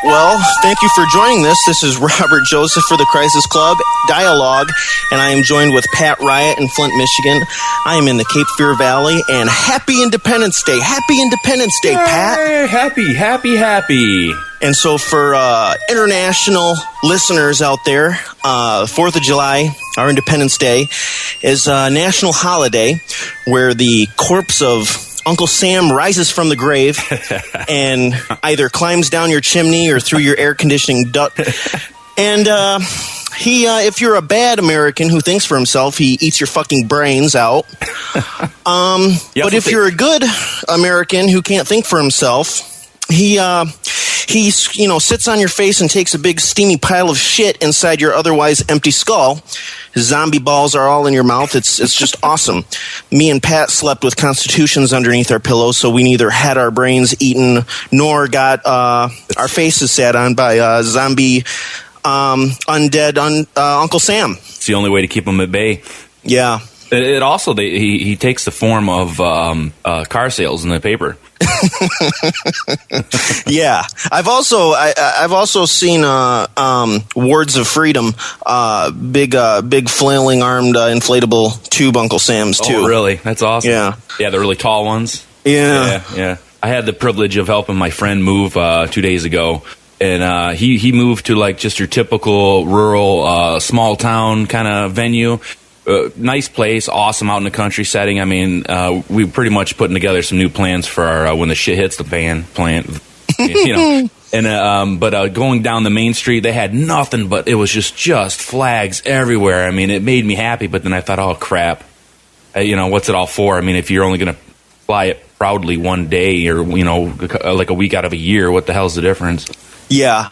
Well, thank you for joining this. This is Robert Joseph for the Crisis Club Dialogue, and I am joined with Pat Riot in Flint, Michigan. I am in the Cape Fear Valley, and happy Independence Day. Happy Independence Day, Pat. Hey, happy. And so for international listeners out there, 4th of July, our Independence Day, is a national holiday where the corpse of Uncle Sam rises from the grave and either climbs down your chimney or through your air conditioning duct. And he, if you're a bad American who thinks for himself, he eats your fucking brains out. But if you're a good American who can't think for himself, he sits on your face and takes a big steamy pile of shit inside your otherwise empty skull. His zombie balls are all in your mouth. It's just awesome. Me and Pat slept with constitutions underneath our pillows, so we neither had our brains eaten nor got our faces sat on by zombie undead Uncle Sam. It's the only way to keep him at bay. Yeah. It also he takes the form of car sales in the paper. Yeah, I've also seen Wards of Freedom, big flailing armed inflatable tube Uncle Sams too. Oh, really? That's awesome. Yeah, the really tall ones. Yeah. I had the privilege of helping my friend move 2 days ago, and he moved to like just your typical rural small town kind of venue. Nice place, awesome out in the country setting. I mean, we pretty much putting together some new plans for our when the shit hits the fan plant, you know. And but going down the main street, they had nothing but it was just flags everywhere. I mean, it made me happy, but then I thought, oh crap, what's it all for? I mean, if you're only gonna fly it proudly one day or like a week out of a year, what the hell's the difference? Yeah,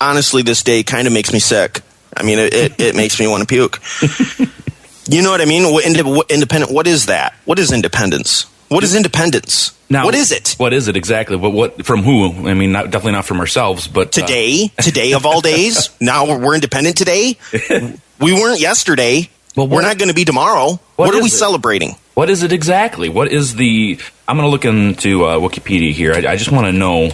honestly, this day kind of makes me sick. I mean, it makes me want to puke. You know what I mean? Independent. What is that? What is independence? What is independence? Now, what is it? What is it exactly? What from who? I mean, definitely not from ourselves, but today of all days. Now we're independent today. We weren't yesterday. Well, we're not going to be tomorrow. What are we celebrating? What is it exactly? What is the? I'm going to look into Wikipedia here. I just want to know.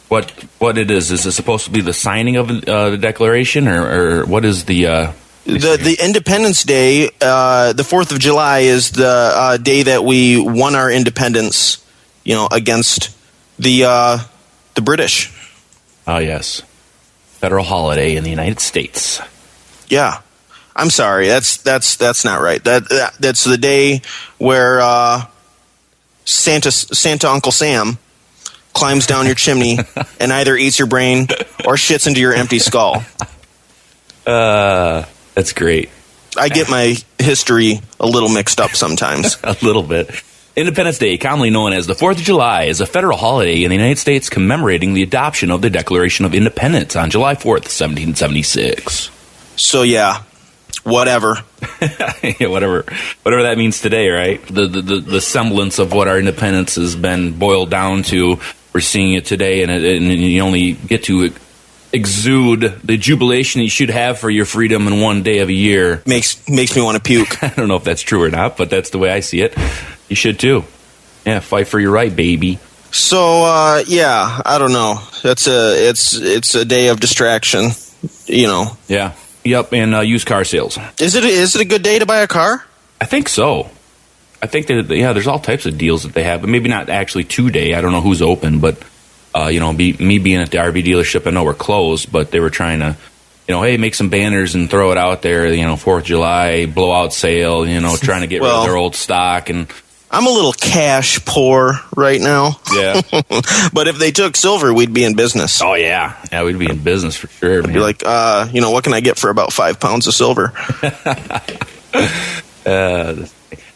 What it is? Is it supposed to be the signing of the Declaration, or what is the Independence Day? The 4th of July is the day that we won our independence, against the British. Oh yes, federal holiday in the United States. Yeah, I'm sorry, that's not right. That's the day where Santa Uncle Sam climbs down your chimney and either eats your brain or shits into your empty skull. That's great. I get my history a little mixed up sometimes. A little bit. Independence Day, commonly known as the 4th of July, is a federal holiday in the United States commemorating the adoption of the Declaration of Independence on July 4th, 1776. So, yeah. Whatever. Yeah, whatever that means today, right? The semblance of what our independence has been boiled down to, we're seeing it today, and you only get to exude the jubilation you should have for your freedom in one day of a year. Makes me want to puke. I don't know if that's true or not, but that's the way I see it. You should too. Yeah, fight for your right, baby. So, I don't know. It's a day of distraction, Yeah. Yep, and used car sales. Is it a good day to buy a car? I think so. I think that there's all types of deals that they have, but maybe not actually today. I don't know who's open, but me being at the RV dealership, I know we're closed, but they were trying to, hey, make some banners and throw it out there. 4th of July blowout sale. Trying to get rid of their old stock. And I'm a little cash poor right now. Yeah, but if they took silver, we'd be in business. Oh yeah, we'd be in business for sure. Man. You're like, what can I get for about 5 pounds of silver?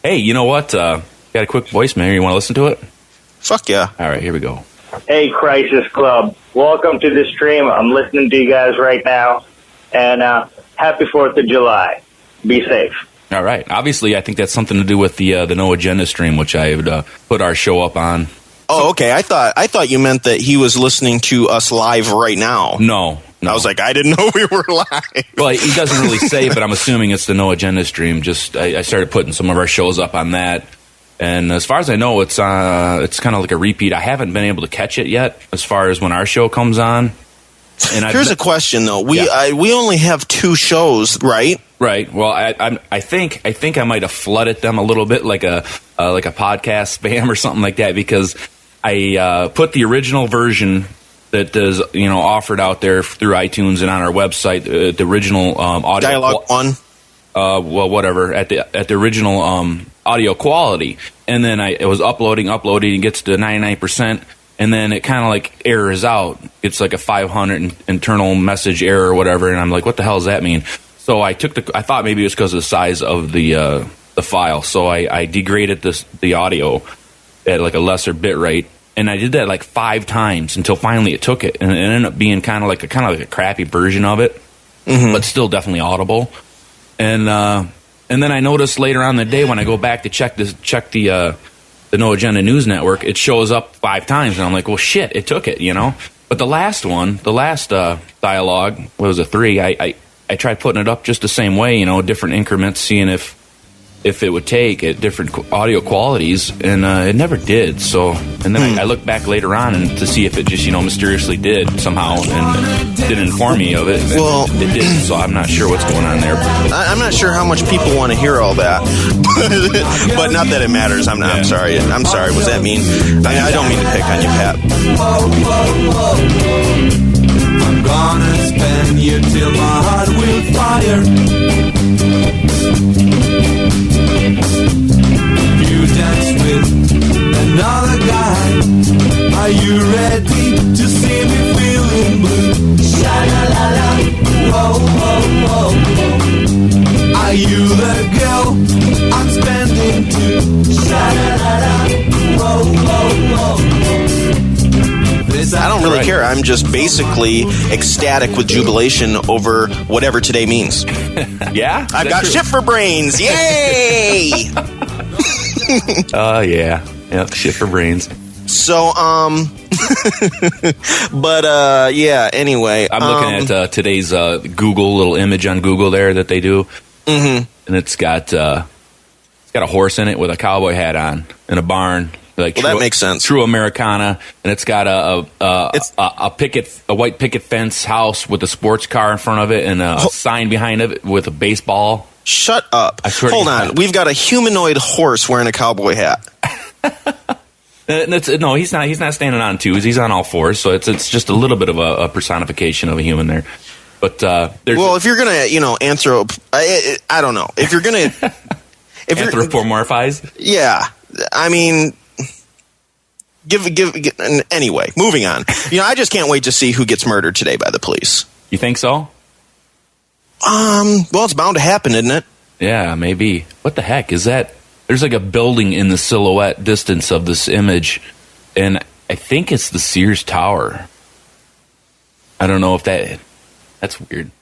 Hey, you know what? Got a quick voicemail. You want to listen to it? Fuck yeah. All right, here we go. Hey, Crisis Club. Welcome to the stream. I'm listening to you guys right now. And happy 4th of July. Be safe. All right. Obviously, I think that's something to do with the No Agenda stream, which I would put our show up on. Oh, okay. I thought you meant that he was listening to us live right now. No. I was like, I didn't know we were live. Well, he doesn't really say, but I'm assuming it's the No Agenda stream. Just I started putting some of our shows up on that, and as far as I know, it's kind of like a repeat. I haven't been able to catch it yet, as far as when our show comes on. And here's a question though: we only have 2 shows, right? Right. Well, I think I might have flooded them a little bit, like a podcast spam or something like that, because I put the original version that is offered out there through iTunes and on our website, the original audio Dialogue 1. Well, whatever, at the original audio quality, and then it was uploading, and gets to 99%, and then it kind of like errors out. It's like a 500 internal message error or whatever, and I'm like, what the hell does that mean? So I thought maybe it was because of the size of the file, so I degraded the audio at like a lesser bit rate. And I did that like 5 times until finally it took it, and it ended up being kind of like a crappy version of it, but still definitely audible. And then I noticed later on in the day when I go back to check the No Agenda News Network, it shows up 5 times, and I'm like, well, shit, it took it, But the last dialogue was a 3. I tried putting it up just the same way, different increments, seeing if it would take at different audio qualities, and it never did. So, and then I looked back later on and to see if it just mysteriously did somehow, and didn't inform me of it. Well, it did. So I'm not sure what's going on there. I'm not sure how much people want to hear all that, but not that it matters. I'm sorry. I'm sorry. Was that mean? I don't mean to pick on you, Pat. I'm gonna spend you till my heart will fire. You dance with another guy. Are you ready to see me feeling blue? Sha-la-la-la, whoa, whoa, whoa, whoa. Are you the girl I'm spending to? Sha-la-la-la, whoa, whoa, whoa, whoa. I don't really care. I'm just basically ecstatic with jubilation over whatever today means. Yeah? I've got shit for brains. Yay! Oh, yeah. Yep, shit for brains. So, yeah, anyway. I'm looking at today's Google, little image on Google there that they do. Mm-hmm. And it's got a horse in it with a cowboy hat on in a barn. Like that makes sense. True Americana, and it's got a white picket fence house with a sports car in front of it, and a sign behind it with a baseball. Shut up! Hold on, we've got a humanoid horse wearing a cowboy hat. No, he's not. He's not standing on 2s. He's on all 4s. So it's just a little bit of a personification of a human there. But if you're gonna I don't know if you're gonna anthropomorphize. Yeah, I mean. Anyway, moving on. I just can't wait to see who gets murdered today by the police. You think so? Well, it's bound to happen, isn't it? Yeah, maybe. What the heck is that? There's like a building in the silhouette distance of this image, and I think it's the Sears Tower. I don't know if that's weird.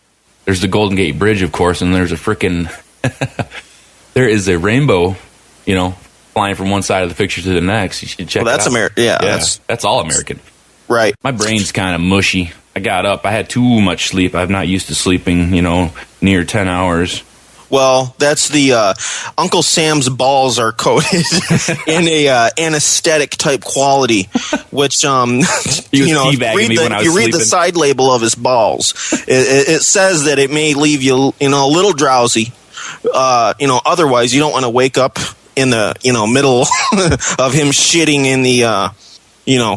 There's the Golden Gate Bridge, of course, and there's a frickin' there is a rainbow, flying from one side of the picture to the next. You should check it out. That's American. Yeah, that's all American. Right. My brain's kind of mushy. I got up. I had too much sleep. I'm not used to sleeping, near 10 hours. Well, that's the Uncle Sam's balls are coated in a anesthetic type quality, which he was teabagging me when I was you read the side label of his balls. It says that it may leave you, a little drowsy. Otherwise you don't want to wake up in the middle of him shitting in the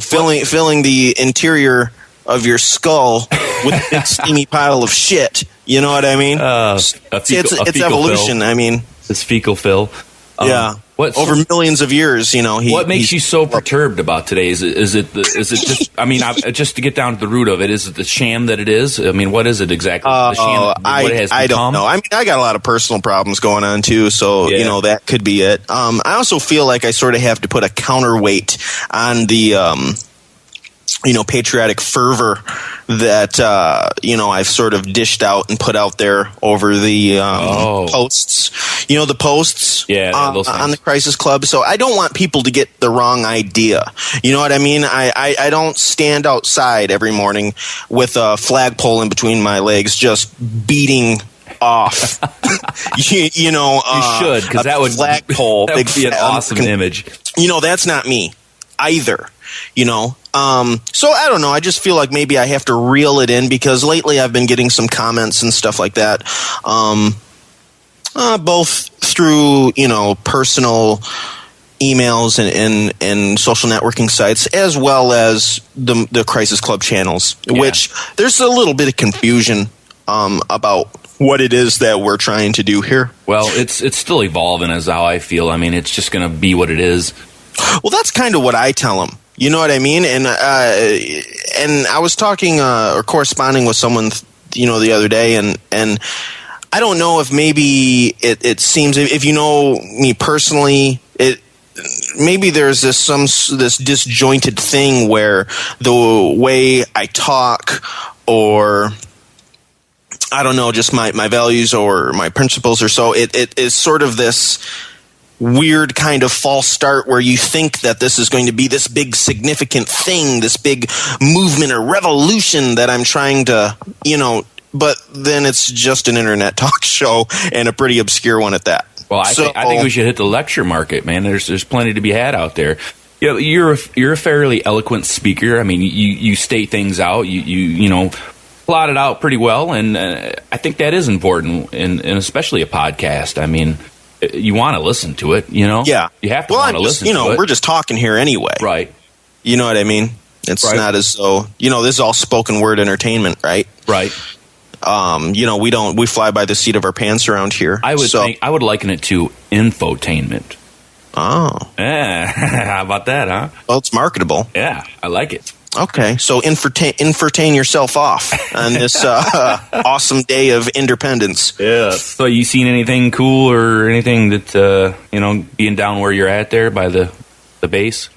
filling the interior of your skull with a big steamy pile of shit. You know what I mean? It's evolution. Fill. I mean, it's fecal fill. Yeah. Over millions of years, what makes you so perturbed about today? Is it just? I mean, just to get down to the root of it, is it the sham that it is? I mean, what is it exactly? The sham, I don't know. I mean, I got a lot of personal problems going on too, so that could be it. I also feel like I sort of have to put a counterweight on the patriotic fervor that I've sort of dished out and put out there over the posts. The posts on the Crisis Club. So I don't want people to get the wrong idea. You know what I mean? I don't stand outside every morning with a flagpole in between my legs just beating off. You should, because that would flagpole. That would be an awesome image. That's not me either. So I don't know. I just feel like maybe I have to reel it in because lately I've been getting some comments and stuff like that, both through personal emails and social networking sites, as well as the Crisis Club channels, which there's a little bit of confusion about what it is that we're trying to do here. Well, it's still evolving, is how I feel. I mean, it's just going to be what it is. Well, that's kind of what I tell them. You know what I mean? And I was talking or corresponding with someone, the other day, and I don't know if maybe it seems, if you know me personally, maybe there's this disjointed thing where the way I talk, or I don't know, just my values or my principles or so, it is sort of this weird kind of false start where you think that this is going to be this big significant thing, this big movement or revolution that I'm trying to, but then it's just an internet talk show, and a pretty obscure one at that. Well, I think we should hit the lecture market, man. There's plenty to be had out there. You're a fairly eloquent speaker. I mean, you state things out. You plot it out pretty well, and I think that is important, and especially a podcast. I mean, you want to listen to it, Yeah. You have to want to listen to it. We're just talking here anyway. Right. You know what I mean? It's not as though, this is all spoken word entertainment, right? Right. We fly by the seat of our pants around here. I would liken it to infotainment. Oh. Yeah. How about that, huh? Well, it's marketable. Yeah, I like it. Okay, so infotain yourself off on this awesome day of independence. Yeah. So you seen anything cool or anything that, being down where you're at there by the base?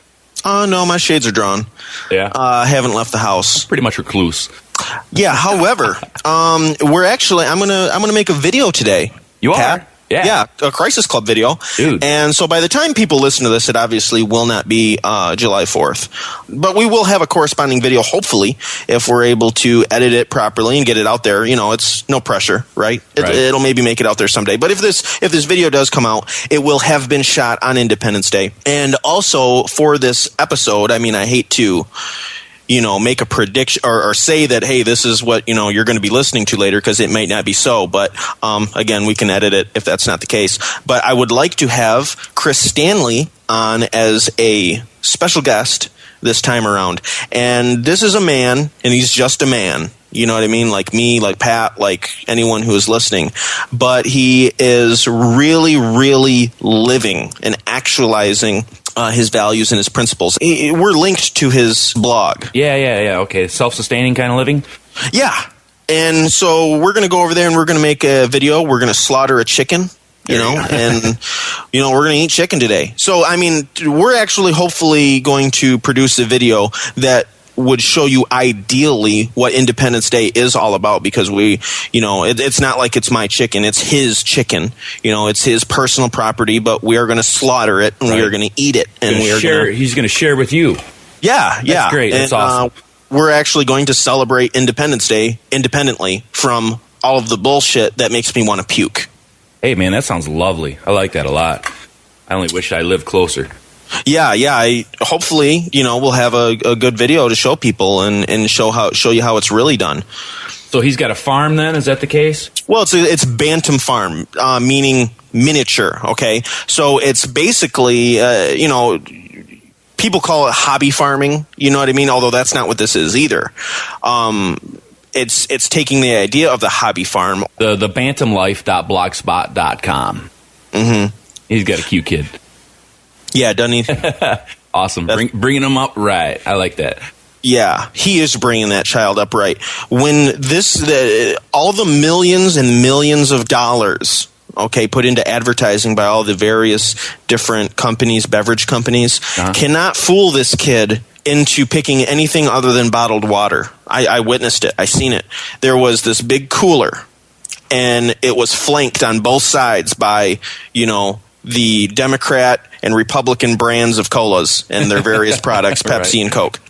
No, my shades are drawn. Yeah. I haven't left the house. Pretty much recluse. Yeah, however, I'm gonna make a video today. You Pat. are? Yeah. Yeah, a Crisis Club video. Dude. And so by the time people listen to this, it obviously will not be July 4th. But we will have a corresponding video, hopefully, if we're able to edit it properly and get it out there. It's no pressure, right? It'll maybe make it out there someday. But if this video does come out, it will have been shot on Independence Day. And also, for this episode, I mean, I hate to make a prediction or say that, hey, this is what, you're going to be listening to later, because it might not be so. But again, we can edit it if that's not the case. But I would like to have Chris Stanley on as a special guest this time around. And this is a man, and he's just a man. You know what I mean? Like me, like Pat, like anyone who is listening. But he is really, really living and actualizing his values and his principles. We're linked to his blog. Yeah. Okay. Self-sustaining kind of living? Yeah. And so we're going to go over there and we're going to make a video. We're going to slaughter a chicken, and, we're going to eat chicken today. So, I mean, we're actually hopefully going to produce a video that would show you ideally what Independence Day is all about, because it's not like it's my chicken, it's his chicken. It's his personal property, but we are going to slaughter it and we are going to eat it, and he's going to share with you. Yeah. That's great. That's awesome. We're actually going to celebrate Independence Day independently from all of the bullshit that makes me want to puke. Hey man, that sounds lovely. I like that a lot. I only wish I lived closer. Yeah. Hopefully, we'll have a good video to show people and show you how it's really done. So he's got a farm then? Is that the case? Well, it's Bantam Farm, meaning miniature. Okay, so it's basically people call it hobby farming. You know what I mean? Although that's not what this is either. It's taking the idea of the hobby farm. The bantamlife.blogspot.com. Mm-hmm. He's got a cute kid. Yeah, doesn't he? Awesome. Bringing him up right. I like that. Yeah, he is bringing that child up right. When all the millions and millions of dollars, put into advertising by all the various different companies, beverage companies, cannot fool this kid into picking anything other than bottled water. I witnessed it. I seen it. There was this big cooler, and it was flanked on both sides by, the Democrat and Republican brands of colas and their various products, Pepsi and Coke.